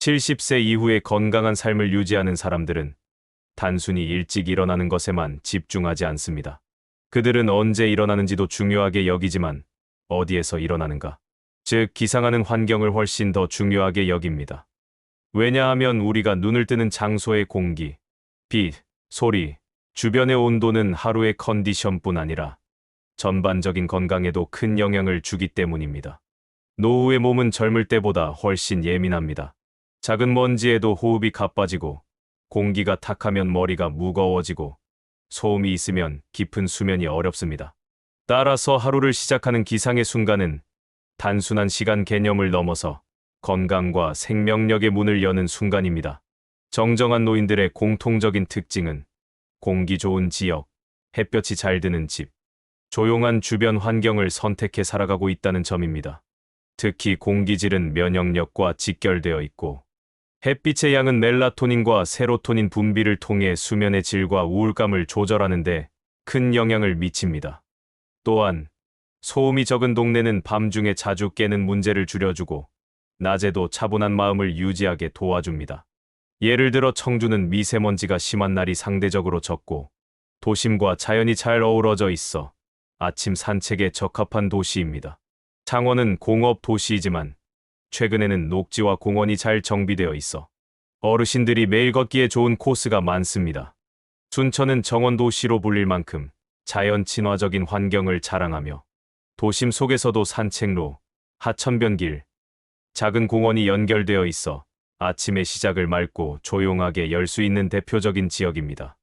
70세 이후에 건강한 삶을 유지하는 사람들은 단순히 일찍 일어나는 것에만 집중하지 않습니다. 그들은 언제 일어나는지도 중요하게 여기지만 어디에서 일어나는가, 즉 기상하는 환경을 훨씬 더 중요하게 여깁니다. 왜냐하면 우리가 눈을 뜨는 장소의 공기, 빛, 소리, 주변의 온도는 하루의 컨디션뿐 아니라 전반적인 건강에도 큰 영향을 주기 때문입니다. 노후의 몸은 젊을 때보다 훨씬 예민합니다. 작은 먼지에도 호흡이 가빠지고, 공기가 탁하면 머리가 무거워지고, 소음이 있으면 깊은 수면이 어렵습니다. 따라서 하루를 시작하는 기상의 순간은 단순한 시간 개념을 넘어서 건강과 생명력의 문을 여는 순간입니다. 정정한 노인들의 공통적인 특징은 공기 좋은 지역, 햇볕이 잘 드는 집, 조용한 주변 환경을 선택해 살아가고 있다는 점입니다. 특히 공기질은 면역력과 직결되어 있고, 햇빛의 양은 멜라토닌과 세로토닌 분비를 통해 수면의 질과 우울감을 조절하는 데 큰 영향을 미칩니다. 또한 소음이 적은 동네는 밤중에 자주 깨는 문제를 줄여주고 낮에도 차분한 마음을 유지하게 도와줍니다. 예를 들어 청주는 미세먼지가 심한 날이 상대적으로 적고 도심과 자연이 잘 어우러져 있어 아침 산책에 적합한 도시입니다. 창원은 공업 도시이지만 최근에는 녹지와 공원이 잘 정비되어 있어 어르신들이 매일 걷기에 좋은 코스가 많습니다. 순천은 정원도시로 불릴 만큼 자연 친화적인 환경을 자랑하며 도심 속에서도 산책로, 하천변길, 작은 공원이 연결되어 있어 아침의 시작을 맑고 조용하게 열 수 있는 대표적인 지역입니다.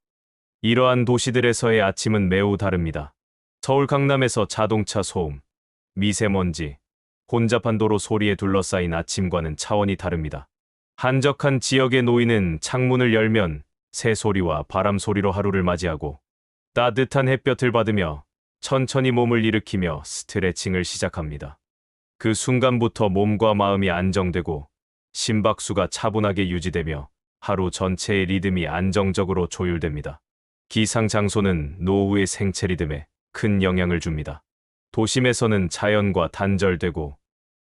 이러한 도시들에서의 아침은 매우 다릅니다. 서울 강남에서 자동차 소음, 미세먼지, 혼잡한 도로 소리에 둘러싸인 아침과는 차원이 다릅니다. 한적한 지역의 노인은 창문을 열면 새소리와 바람 소리로 하루를 맞이하고 따뜻한 햇볕을 받으며 천천히 몸을 일으키며 스트레칭을 시작합니다. 그 순간부터 몸과 마음이 안정되고 심박수가 차분하게 유지되며 하루 전체의 리듬이 안정적으로 조율됩니다. 기상 장소는 노후의 생체 리듬에 큰 영향을 줍니다. 도심에서는 자연과 단절되고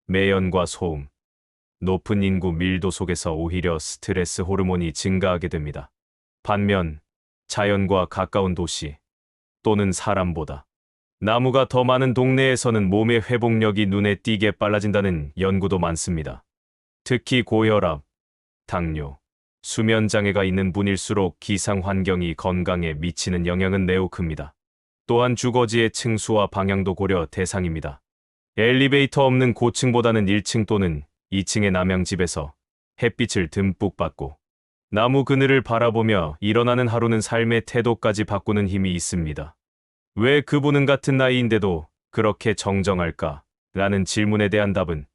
매연과 소음, 높은 인구 밀도 속에서 오히려 스트레스 호르몬이 증가하게 됩니다. 반면 자연과 가까운 도시 또는 사람보다 나무가 더 많은 동네에서는 몸의 회복력이 눈에 띄게 빨라진다는 연구도 많습니다. 특히 고혈압, 당뇨, 수면 장애가 있는 분일수록 기상 환경이 건강에 미치는 영향은 매우 큽니다. 또한 주거지의 층수와 방향도 고려 대상입니다. 엘리베이터 없는 고층보다는 1층 또는 2층의 남양집에서 햇빛을 듬뿍 받고 나무 그늘을 바라보며 일어나는 하루는 삶의 태도까지 바꾸는 힘이 있습니다. 왜 그분은 같은 나이인데도 그렇게 정정할까? 라는 질문에 대한 답은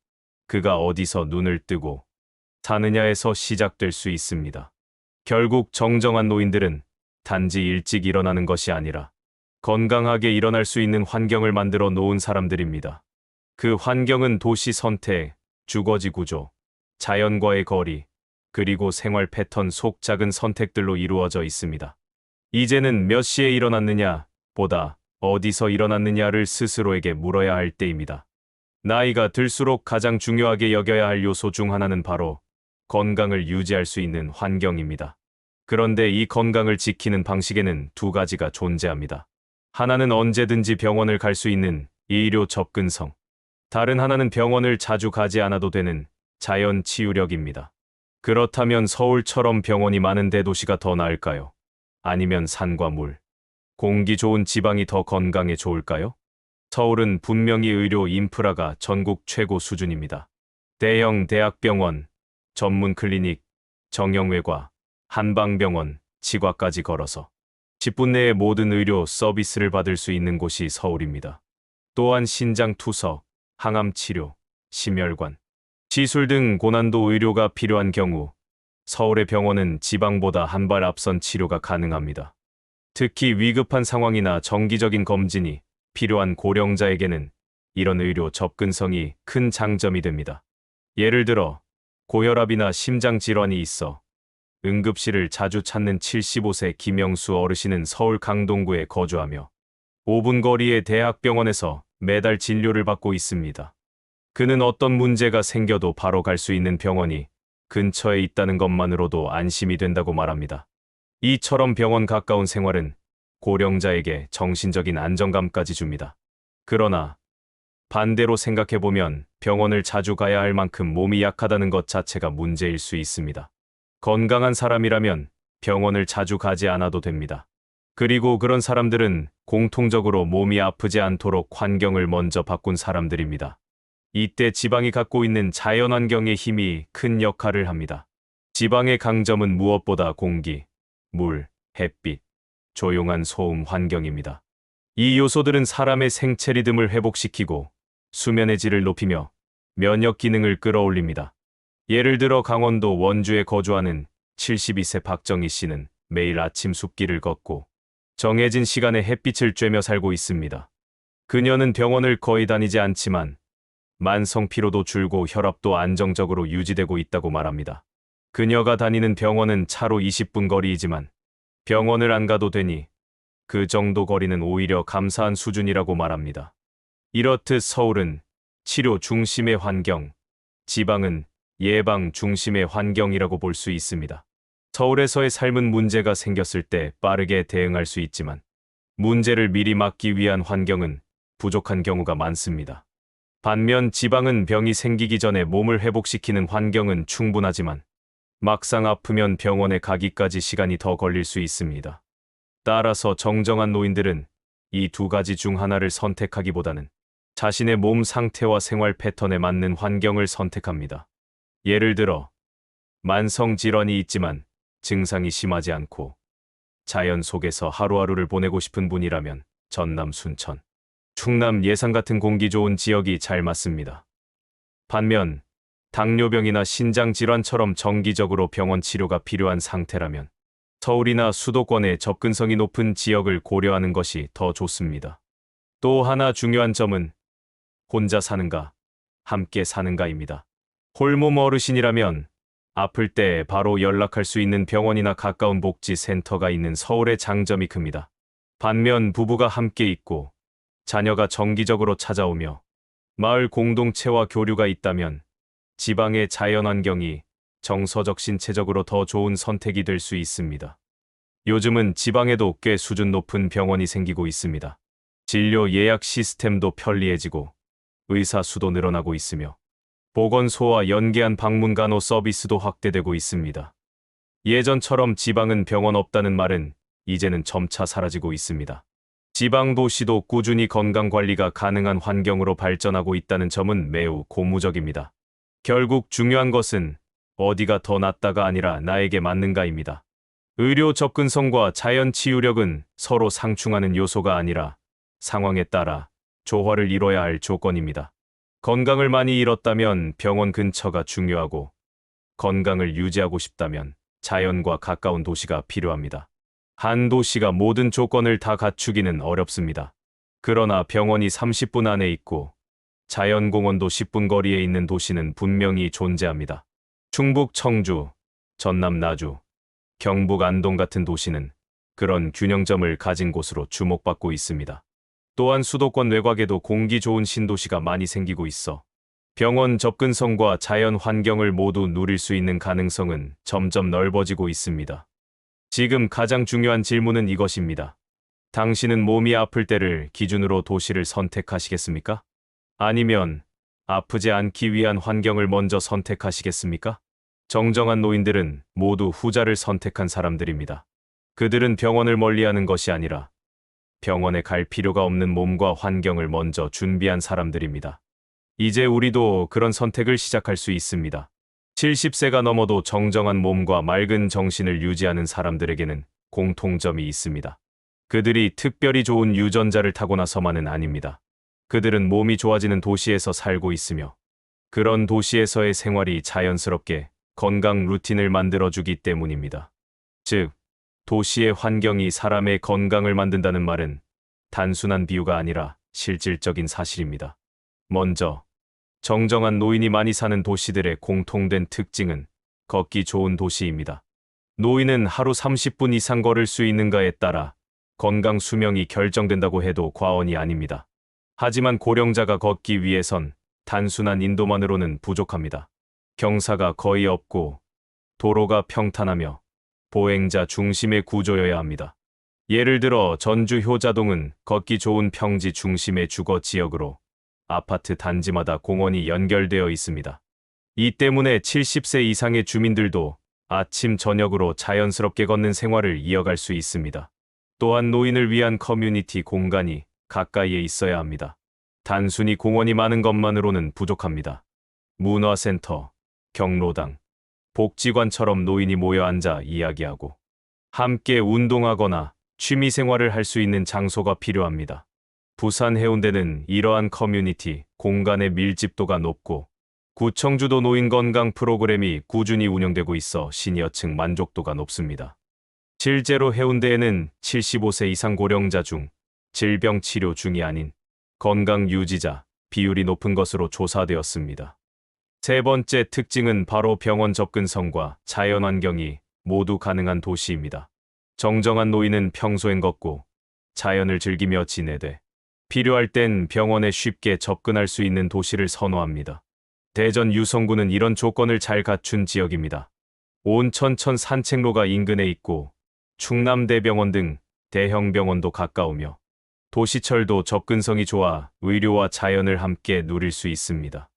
그가 어디서 눈을 뜨고 사느냐에서 시작될 수 있습니다. 결국 정정한 노인들은 단지 일찍 일어나는 것이 아니라 건강하게 일어날 수 있는 환경을 만들어 놓은 사람들입니다. 그 환경은 도시 선택, 주거지 구조, 자연과의 거리, 그리고 생활 패턴 속 작은 선택들로 이루어져 있습니다. 이제는 몇 시에 일어났느냐 보다 어디서 일어났느냐를 스스로에게 물어야 할 때입니다. 나이가 들수록 가장 중요하게 여겨야 할 요소 중 하나는 바로 건강을 유지할 수 있는 환경입니다. 그런데 이 건강을 지키는 방식에는 두 가지가 존재합니다. 하나는 언제든지 병원을 갈 수 있는 의료 접근성, 다른 하나는 병원을 자주 가지 않아도 되는 자연 치유력입니다. 그렇다면 서울처럼 병원이 많은 대도시가 더 나을까요? 아니면 산과 물, 공기 좋은 지방이 더 건강에 좋을까요? 서울은 분명히 의료 인프라가 전국 최고 수준입니다. 대형 대학병원, 전문 클리닉, 정형외과, 한방병원, 치과까지 걸어서 10분 내에 모든 의료 서비스를 받을 수 있는 곳이 서울입니다. 또한 신장 투석, 항암 치료, 심혈관, 시술 등 고난도 의료가 필요한 경우 서울의 병원은 지방보다 한 발 앞선 치료가 가능합니다. 특히 위급한 상황이나 정기적인 검진이 필요한 고령자에게는 이런 의료 접근성이 큰 장점이 됩니다. 예를 들어 고혈압이나 심장 질환이 있어 응급실을 자주 찾는 75세 김영수 어르신은 서울 강동구에 거주하며 5분 거리의 대학병원에서 매달 진료를 받고 있습니다. 그는 어떤 문제가 생겨도 바로 갈 수 있는 병원이 근처에 있다는 것만으로도 안심이 된다고 말합니다. 이처럼 병원 가까운 생활은 고령자에게 정신적인 안정감까지 줍니다. 그러나 반대로 생각해보면 병원을 자주 가야 할 만큼 몸이 약하다는 것 자체가 문제일 수 있습니다. 건강한 사람이라면 병원을 자주 가지 않아도 됩니다. 그리고 그런 사람들은 공통적으로 몸이 아프지 않도록 환경을 먼저 바꾼 사람들입니다. 이때 지방이 갖고 있는 자연환경의 힘이 큰 역할을 합니다. 지방의 강점은 무엇보다 공기, 물, 햇빛, 조용한 소음 환경입니다. 이 요소들은 사람의 생체 리듬을 회복시키고 수면의 질을 높이며 면역 기능을 끌어올립니다. 예를 들어 강원도 원주에 거주하는 72세 박정희 씨는 매일 아침 숲길을 걷고 정해진 시간에 햇빛을 쬐며 살고 있습니다. 그녀는 병원을 거의 다니지 않지만 만성 피로도 줄고 혈압도 안정적으로 유지되고 있다고 말합니다. 그녀가 다니는 병원은 차로 20분 거리이지만 병원을 안 가도 되니 그 정도 거리는 오히려 감사한 수준이라고 말합니다. 이렇듯 서울은 치료 중심의 환경, 지방은 예방 중심의 환경이라고 볼 수 있습니다. 서울에서의 삶은 문제가 생겼을 때 빠르게 대응할 수 있지만 문제를 미리 막기 위한 환경은 부족한 경우가 많습니다. 반면 지방은 병이 생기기 전에 몸을 회복시키는 환경은 충분하지만 막상 아프면 병원에 가기까지 시간이 더 걸릴 수 있습니다. 따라서 정정한 노인들은 이 두 가지 중 하나를 선택하기보다는 자신의 몸 상태와 생활 패턴에 맞는 환경을 선택합니다. 예를 들어 만성 질환이 있지만 증상이 심하지 않고 자연 속에서 하루하루를 보내고 싶은 분이라면 전남 순천, 충남 예산 같은 공기 좋은 지역이 잘 맞습니다. 반면 당뇨병이나 신장 질환처럼 정기적으로 병원 치료가 필요한 상태라면 서울이나 수도권의 접근성이 높은 지역을 고려하는 것이 더 좋습니다. 또 하나 중요한 점은 혼자 사는가, 함께 사는가입니다. 홀몸 어르신이라면 아플 때 바로 연락할 수 있는 병원이나 가까운 복지센터가 있는 서울의 장점이 큽니다. 반면 부부가 함께 있고 자녀가 정기적으로 찾아오며 마을 공동체와 교류가 있다면 지방의 자연환경이 정서적 신체적으로 더 좋은 선택이 될 수 있습니다. 요즘은 지방에도 꽤 수준 높은 병원이 생기고 있습니다. 진료 예약 시스템도 편리해지고 의사 수도 늘어나고 있으며 보건소와 연계한 방문 간호 서비스도 확대되고 있습니다. 예전처럼 지방은 병원 없다는 말은 이제는 점차 사라지고 있습니다. 지방 도시도 꾸준히 건강관리가 가능한 환경으로 발전하고 있다는 점은 매우 고무적입니다. 결국 중요한 것은 어디가 더 낫다가 아니라 나에게 맞는가입니다. 의료 접근성과 자연 치유력은 서로 상충하는 요소가 아니라 상황에 따라 조화를 이뤄야 할 조건입니다. 건강을 많이 잃었다면 병원 근처가 중요하고 건강을 유지하고 싶다면 자연과 가까운 도시가 필요합니다. 한 도시가 모든 조건을 다 갖추기는 어렵습니다. 그러나 병원이 30분 안에 있고 자연공원도 10분 거리에 있는 도시는 분명히 존재합니다. 충북 청주, 전남 나주, 경북 안동 같은 도시는 그런 균형점을 가진 곳으로 주목받고 있습니다. 또한 수도권 외곽에도 공기 좋은 신도시가 많이 생기고 있어 병원 접근성과 자연 환경을 모두 누릴 수 있는 가능성은 점점 넓어지고 있습니다. 지금 가장 중요한 질문은 이것입니다. 당신은 몸이 아플 때를 기준으로 도시를 선택하시겠습니까? 아니면 아프지 않기 위한 환경을 먼저 선택하시겠습니까? 정정한 노인들은 모두 후자를 선택한 사람들입니다. 그들은 병원을 멀리하는 것이 아니라 병원에 갈 필요가 없는 몸과 환경을 먼저 준비한 사람들입니다. 이제 우리도 그런 선택을 시작할 수 있습니다. 70세가 넘어도 정정한 몸과 맑은 정신을 유지하는 사람들에게는 공통점이 있습니다. 그들이 특별히 좋은 유전자를 타고나서만은 아닙니다. 그들은 몸이 좋아지는 도시에서 살고 있으며 그런 도시에서의 생활이 자연스럽게 건강 루틴을 만들어주기 때문입니다. 즉, 도시의 환경이 사람의 건강을 만든다는 말은 단순한 비유가 아니라 실질적인 사실입니다. 먼저, 정정한 노인이 많이 사는 도시들의 공통된 특징은 걷기 좋은 도시입니다. 노인은 하루 30분 이상 걸을 수 있는가에 따라 건강 수명이 결정된다고 해도 과언이 아닙니다. 하지만 고령자가 걷기 위해선 단순한 인도만으로는 부족합니다. 경사가 거의 없고 도로가 평탄하며 보행자 중심의 구조여야 합니다. 예를 들어 전주 효자동은 걷기 좋은 평지 중심의 주거 지역으로 아파트 단지마다 공원이 연결되어 있습니다. 이 때문에 70세 이상의 주민들도 아침 저녁으로 자연스럽게 걷는 생활을 이어갈 수 있습니다. 또한 노인을 위한 커뮤니티 공간이 가까이에 있어야 합니다. 단순히 공원이 많은 것만으로는 부족합니다. 문화센터, 경로당, 복지관처럼 노인이 모여 앉아 이야기하고 함께 운동하거나 취미생활을 할 수 있는 장소가 필요합니다. 부산 해운대는 이러한 커뮤니티 공간의 밀집도가 높고 구청주도 노인 건강 프로그램이 꾸준히 운영되고 있어 시니어층 만족도가 높습니다. 실제로 해운대에는 75세 이상 고령자 중 질병 치료 중이 아닌 건강 유지자 비율이 높은 것으로 조사되었습니다. 세 번째 특징은 바로 병원 접근성과 자연환경이 모두 가능한 도시입니다. 정정한 노인은 평소엔 걷고 자연을 즐기며 지내되 필요할 땐 병원에 쉽게 접근할 수 있는 도시를 선호합니다. 대전 유성구는 이런 조건을 잘 갖춘 지역입니다. 온천천 산책로가 인근에 있고 충남대병원 등 대형 병원도 가까우며 도시철도 접근성이 좋아 의료와 자연을 함께 누릴 수 있습니다.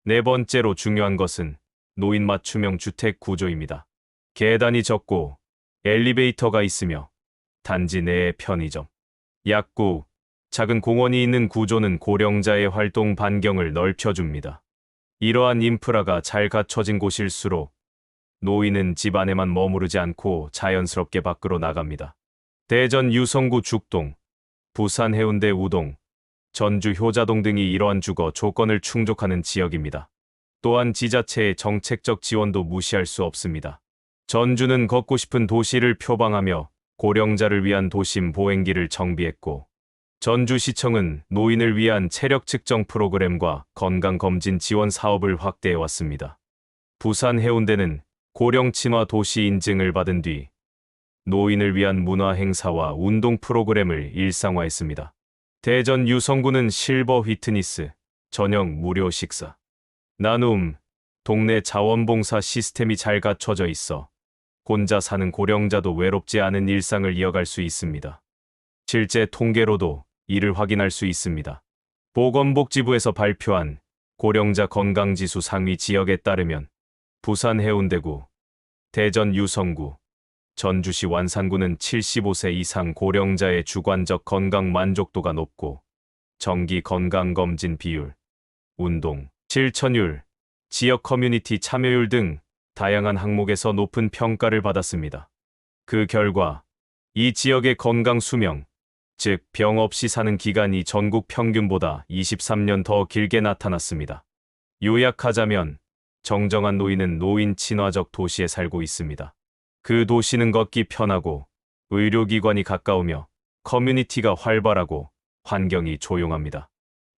네 번째로 중요한 것은 노인 맞춤형 주택 구조입니다. 계단이 적고 엘리베이터가 있으며 단지 내에 편의점, 약국, 작은 공원이 있는 구조는 고령자의 활동 반경을 넓혀줍니다. 이러한 인프라가 잘 갖춰진 곳일수록 노인은 집 안에만 머무르지 않고 자연스럽게 밖으로 나갑니다. 대전 유성구 죽동, 부산 해운대 우동, 전주 효자동 등이 이러한 주거 조건을 충족하는 지역입니다. 또한 지자체의 정책적 지원도 무시할 수 없습니다. 전주는 걷고 싶은 도시를 표방하며 고령자를 위한 도심 보행길을 정비했고 전주시청은 노인을 위한 체력 측정 프로그램과 건강검진 지원 사업을 확대해왔습니다. 부산 해운대는 고령 친화 도시 인증을 받은 뒤 노인을 위한 문화 행사와 운동 프로그램을 일상화했습니다. 대전 유성구는 실버 휘트니스, 저녁 무료 식사, 나눔, 동네 자원봉사 시스템이 잘 갖춰져 있어 혼자 사는 고령자도 외롭지 않은 일상을 이어갈 수 있습니다. 실제 통계로도 이를 확인할 수 있습니다. 보건복지부에서 발표한 고령자 건강지수 상위 지역에 따르면 부산 해운대구, 대전 유성구, 전주시 완산구는 75세 이상 고령자의 주관적 건강 만족도가 높고 정기 건강검진 비율, 운동, 실천율, 지역 커뮤니티 참여율 등 다양한 항목에서 높은 평가를 받았습니다. 그 결과 이 지역의 건강 수명, 즉 병 없이 사는 기간이 전국 평균보다 23년 더 길게 나타났습니다. 요약하자면 정정한 노인은 노인 친화적 도시에 살고 있습니다. 그 도시는 걷기 편하고 의료기관이 가까우며 커뮤니티가 활발하고 환경이 조용합니다.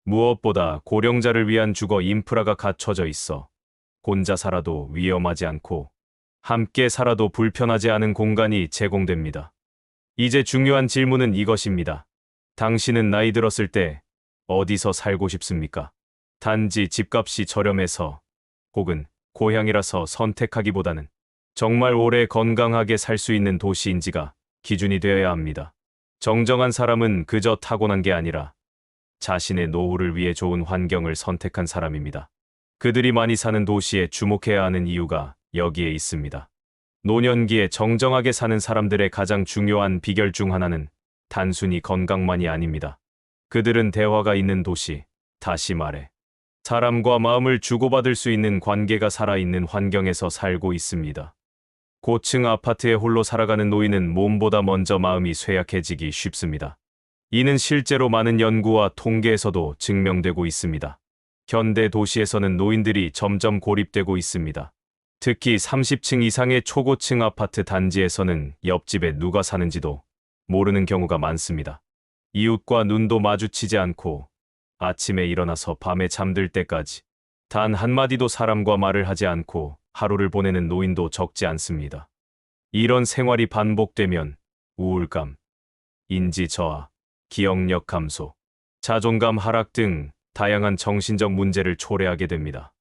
무엇보다 고령자를 위한 주거 인프라가 갖춰져 있어 혼자 살아도 위험하지 않고 함께 살아도 불편하지 않은 공간이 제공됩니다. 이제 중요한 질문은 이것입니다. 당신은 나이 들었을 때 어디서 살고 싶습니까? 단지 집값이 저렴해서 혹은 고향이라서 선택하기보다는 정말 오래 건강하게 살 수 있는 도시인지가 기준이 되어야 합니다. 정정한 사람은 그저 타고난 게 아니라 자신의 노후를 위해 좋은 환경을 선택한 사람입니다. 그들이 많이 사는 도시에 주목해야 하는 이유가 여기에 있습니다. 노년기에 정정하게 사는 사람들의 가장 중요한 비결 중 하나는 단순히 건강만이 아닙니다. 그들은 대화가 있는 도시, 다시 말해 사람과 마음을 주고받을 수 있는 관계가 살아있는 환경에서 살고 있습니다. 고층 아파트에 홀로 살아가는 노인은 몸보다 먼저 마음이 쇠약해지기 쉽습니다. 이는 실제로 많은 연구와 통계에서도 증명되고 있습니다. 현대 도시에서는 노인들이 점점 고립되고 있습니다. 특히 30층 이상의 초고층 아파트 단지에서는 옆집에 누가 사는지도 모르는 경우가 많습니다. 이웃과 눈도 마주치지 않고 아침에 일어나서 밤에 잠들 때까지 단 한마디도 사람과 말을 하지 않고 하루를 보내는 노인도 적지 않습니다. 이런 생활이 반복되면 우울감, 인지 저하, 기억력 감소, 자존감 하락 등 다양한 정신적 문제를 초래하게 됩니다.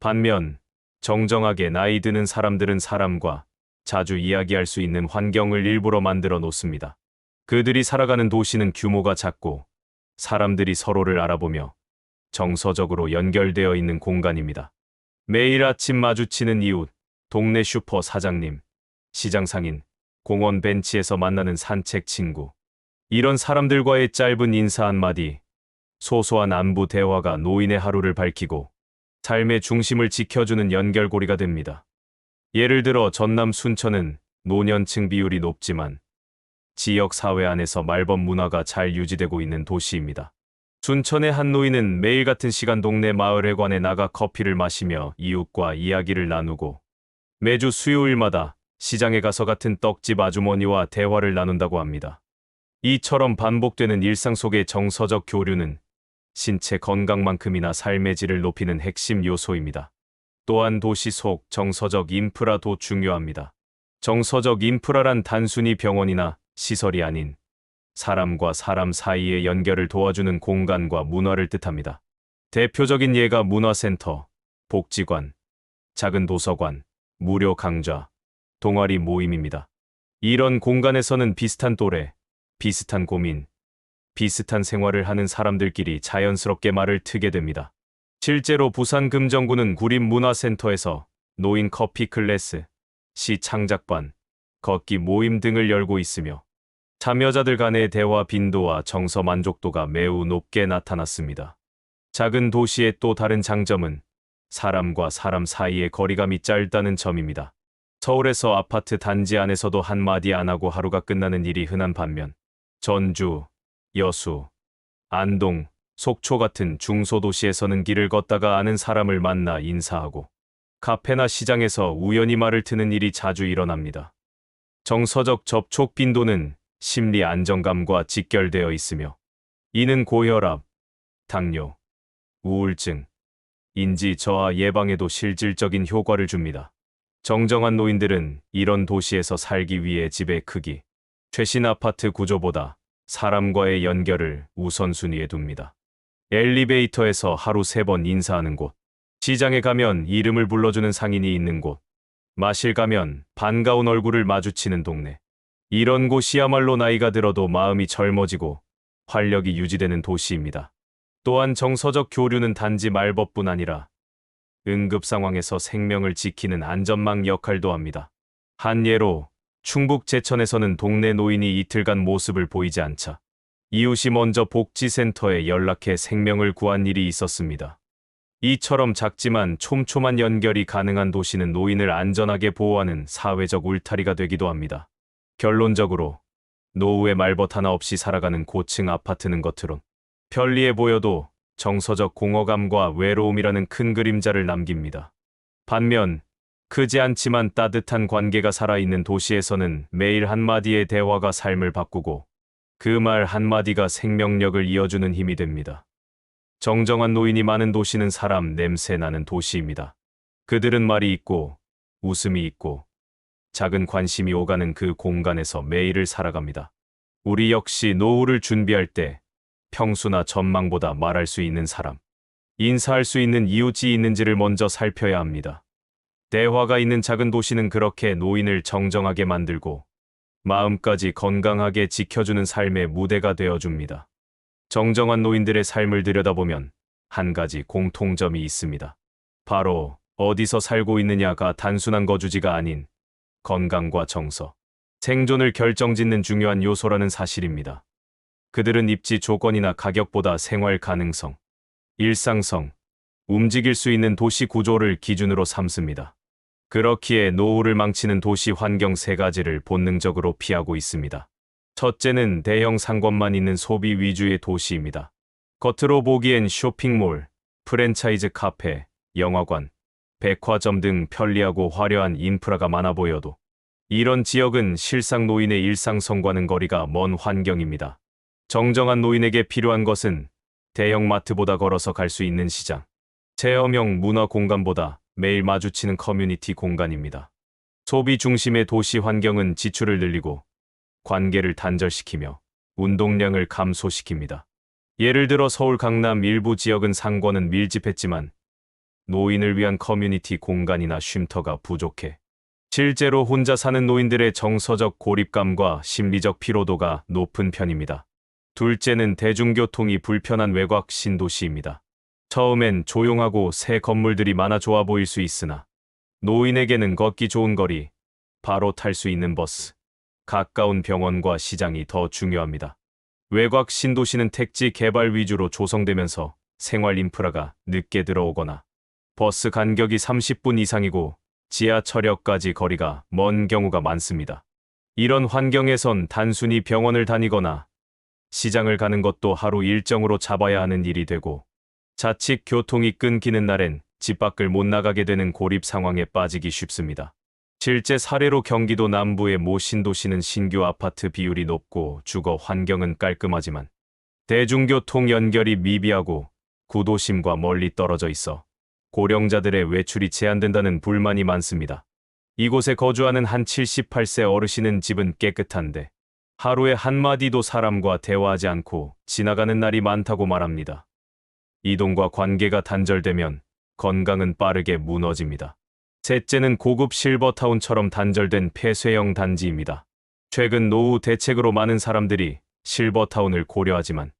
반면 정정하게 나이 드는 사람들은 사람과 자주 이야기할 수 있는 환경을 일부러 만들어 놓습니다. 그들이 살아가는 도시는 규모가 작고 사람들이 서로를 알아보며 정서적으로 연결되어 있는 공간입니다. 매일 아침 마주치는 이웃, 동네 슈퍼 사장님, 시장 상인, 공원 벤치에서 만나는 산책 친구. 이런 사람들과의 짧은 인사 한마디, 소소한 안부 대화가 노인의 하루를 밝히고 삶의 중심을 지켜주는 연결고리가 됩니다. 예를 들어 전남 순천은 노년층 비율이 높지만 지역 사회 안에서 말벗 문화가 잘 유지되고 있는 도시입니다. 순천의 한 노인은 매일 같은 시간 동네 마을회관에 나가 커피를 마시며 이웃과 이야기를 나누고 매주 수요일마다 시장에 가서 같은 떡집 아주머니와 대화를 나눈다고 합니다. 이처럼 반복되는 일상 속의 정서적 교류는 신체 건강만큼이나 삶의 질을 높이는 핵심 요소입니다. 또한 도시 속 정서적 인프라도 중요합니다. 정서적 인프라란 단순히 병원이나 시설이 아닌 사람과 사람 사이의 연결을 도와주는 공간과 문화를 뜻합니다. 대표적인 예가 문화센터, 복지관, 작은 도서관, 무료 강좌, 동아리 모임입니다. 이런 공간에서는 비슷한 또래, 비슷한 고민, 비슷한 생활을 하는 사람들끼리 자연스럽게 말을 트게 됩니다. 실제로 부산 금정구는 구림문화센터에서 노인 커피 클래스, 시 창작반, 걷기 모임 등을 열고 있으며 참여자들 간의 대화 빈도와 정서 만족도가 매우 높게 나타났습니다. 작은 도시의 또 다른 장점은 사람과 사람 사이의 거리감이 짧다는 점입니다. 서울에서 아파트 단지 안에서도 한마디 안 하고 하루가 끝나는 일이 흔한 반면 전주, 여수, 안동, 속초 같은 중소도시에서는 길을 걷다가 아는 사람을 만나 인사하고 카페나 시장에서 우연히 말을 트는 일이 자주 일어납니다. 정서적 접촉 빈도는 심리 안정감과 직결되어 있으며 이는 고혈압, 당뇨, 우울증, 인지 저하 예방에도 실질적인 효과를 줍니다. 정정한 노인들은 이런 도시에서 살기 위해 집의 크기, 최신 아파트 구조보다 사람과의 연결을 우선순위에 둡니다. 엘리베이터에서 하루 3번 인사하는 곳, 시장에 가면 이름을 불러주는 상인이 있는 곳, 마실 가면 반가운 얼굴을 마주치는 동네. 이런 곳이야말로 나이가 들어도 마음이 젊어지고 활력이 유지되는 도시입니다. 또한 정서적 교류는 단지 말벗뿐 아니라 응급 상황에서 생명을 지키는 안전망 역할도 합니다. 한 예로 충북 제천에서는 동네 노인이 이틀간 모습을 보이지 않자 이웃이 먼저 복지센터에 연락해 생명을 구한 일이 있었습니다. 이처럼 작지만 촘촘한 연결이 가능한 도시는 노인을 안전하게 보호하는 사회적 울타리가 되기도 합니다. 결론적으로 노후의 말벗 하나 없이 살아가는 고층 아파트는 겉으론 편리해 보여도 정서적 공허감과 외로움이라는 큰 그림자를 남깁니다. 반면 크지 않지만 따뜻한 관계가 살아있는 도시에서는 매일 한마디의 대화가 삶을 바꾸고 그 말 한마디가 생명력을 이어주는 힘이 됩니다. 정정한 노인이 많은 도시는 사람 냄새 나는 도시입니다. 그들은 말이 있고 웃음이 있고 작은 관심이 오가는 그 공간에서 매일을 살아갑니다. 우리 역시 노후를 준비할 때 평수나 전망보다 말할 수 있는 사람, 인사할 수 있는 이웃이 있는지를 먼저 살펴야 합니다. 대화가 있는 작은 도시는 그렇게 노인을 정정하게 만들고 마음까지 건강하게 지켜주는 삶의 무대가 되어줍니다. 정정한 노인들의 삶을 들여다보면 한 가지 공통점이 있습니다. 바로 어디서 살고 있느냐가 단순한 거주지가 아닌 건강과 정서, 생존을 결정짓는 중요한 요소라는 사실입니다. 그들은 입지 조건이나 가격보다 생활 가능성, 일상성, 움직일 수 있는 도시 구조를 기준으로 삼습니다. 그렇기에 노후를 망치는 도시 환경 3가지를 본능적으로 피하고 있습니다. 첫째는 대형 상권만 있는 소비 위주의 도시입니다. 겉으로 보기엔 쇼핑몰, 프랜차이즈 카페, 영화관, 백화점 등 편리하고 화려한 인프라가 많아 보여도 이런 지역은 실상 노인의 일상성과는 거리가 먼 환경입니다. 정정한 노인에게 필요한 것은 대형마트보다 걸어서 갈 수 있는 시장, 체험형 문화 공간보다 매일 마주치는 커뮤니티 공간입니다. 소비 중심의 도시 환경은 지출을 늘리고 관계를 단절시키며 운동량을 감소시킵니다. 예를 들어 서울 강남 일부 지역은 상권은 밀집했지만 노인을 위한 커뮤니티 공간이나 쉼터가 부족해 실제로 혼자 사는 노인들의 정서적 고립감과 심리적 피로도가 높은 편입니다. 둘째는 대중교통이 불편한 외곽 신도시입니다. 처음엔 조용하고 새 건물들이 많아 좋아 보일 수 있으나 노인에게는 걷기 좋은 거리, 바로 탈 수 있는 버스, 가까운 병원과 시장이 더 중요합니다. 외곽 신도시는 택지 개발 위주로 조성되면서 생활 인프라가 늦게 들어오거나 버스 간격이 30분 이상이고 지하철역까지 거리가 먼 경우가 많습니다. 이런 환경에선 단순히 병원을 다니거나 시장을 가는 것도 하루 일정으로 잡아야 하는 일이 되고 자칫 교통이 끊기는 날엔 집 밖을 못 나가게 되는 고립 상황에 빠지기 쉽습니다. 실제 사례로 경기도 남부의 모 신도시는 신규 아파트 비율이 높고 주거 환경은 깔끔하지만 대중교통 연결이 미비하고 구도심과 멀리 떨어져 있어 고령자들의 외출이 제한된다는 불만이 많습니다. 이곳에 거주하는 한 78세 어르신은 집은 깨끗한데 하루에 한마디도 사람과 대화하지 않고 지나가는 날이 많다고 말합니다. 이동과 관계가 단절되면 건강은 빠르게 무너집니다. 셋째는 고급 실버타운처럼 단절된 폐쇄형 단지입니다. 최근 노후 대책으로 많은 사람들이 실버타운을 고려하지만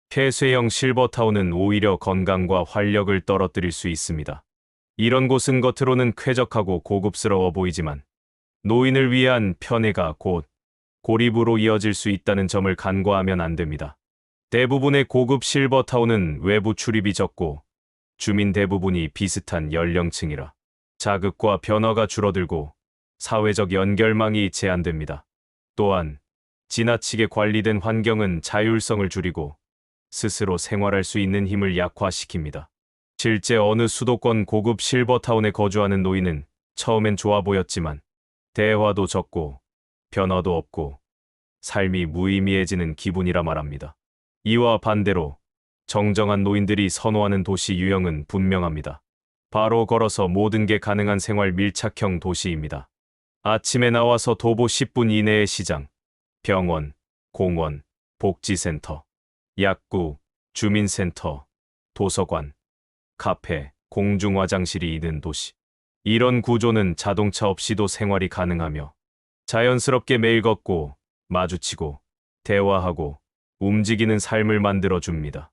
폐쇄형 실버타운은 오히려 건강과 활력을 떨어뜨릴 수 있습니다. 이런 곳은 겉으로는 쾌적하고 고급스러워 보이지만 노인을 위한 편애가 곧 고립으로 이어질 수 있다는 점을 간과하면 안 됩니다. 대부분의 고급 실버타운은 외부 출입이 적고 주민 대부분이 비슷한 연령층이라 자극과 변화가 줄어들고 사회적 연결망이 제한됩니다. 또한 지나치게 관리된 환경은 자율성을 줄이고 스스로 생활할 수 있는 힘을 약화시킵니다. 실제 어느 수도권 고급 실버타운에 거주하는 노인은 처음엔 좋아 보였지만 대화도 적고 변화도 없고 삶이 무의미해지는 기분이라 말합니다. 이와 반대로 정정한 노인들이 선호하는 도시 유형은 분명합니다. 바로 걸어서 모든 게 가능한 생활 밀착형 도시입니다. 아침에 나와서 도보 10분 이내의 시장, 병원, 공원, 복지센터, 약국, 주민센터, 도서관, 카페, 공중화장실이 있는 도시. 이런 구조는 자동차 없이도 생활이 가능하며 자연스럽게 매일 걷고 마주치고 대화하고 움직이는 삶을 만들어줍니다.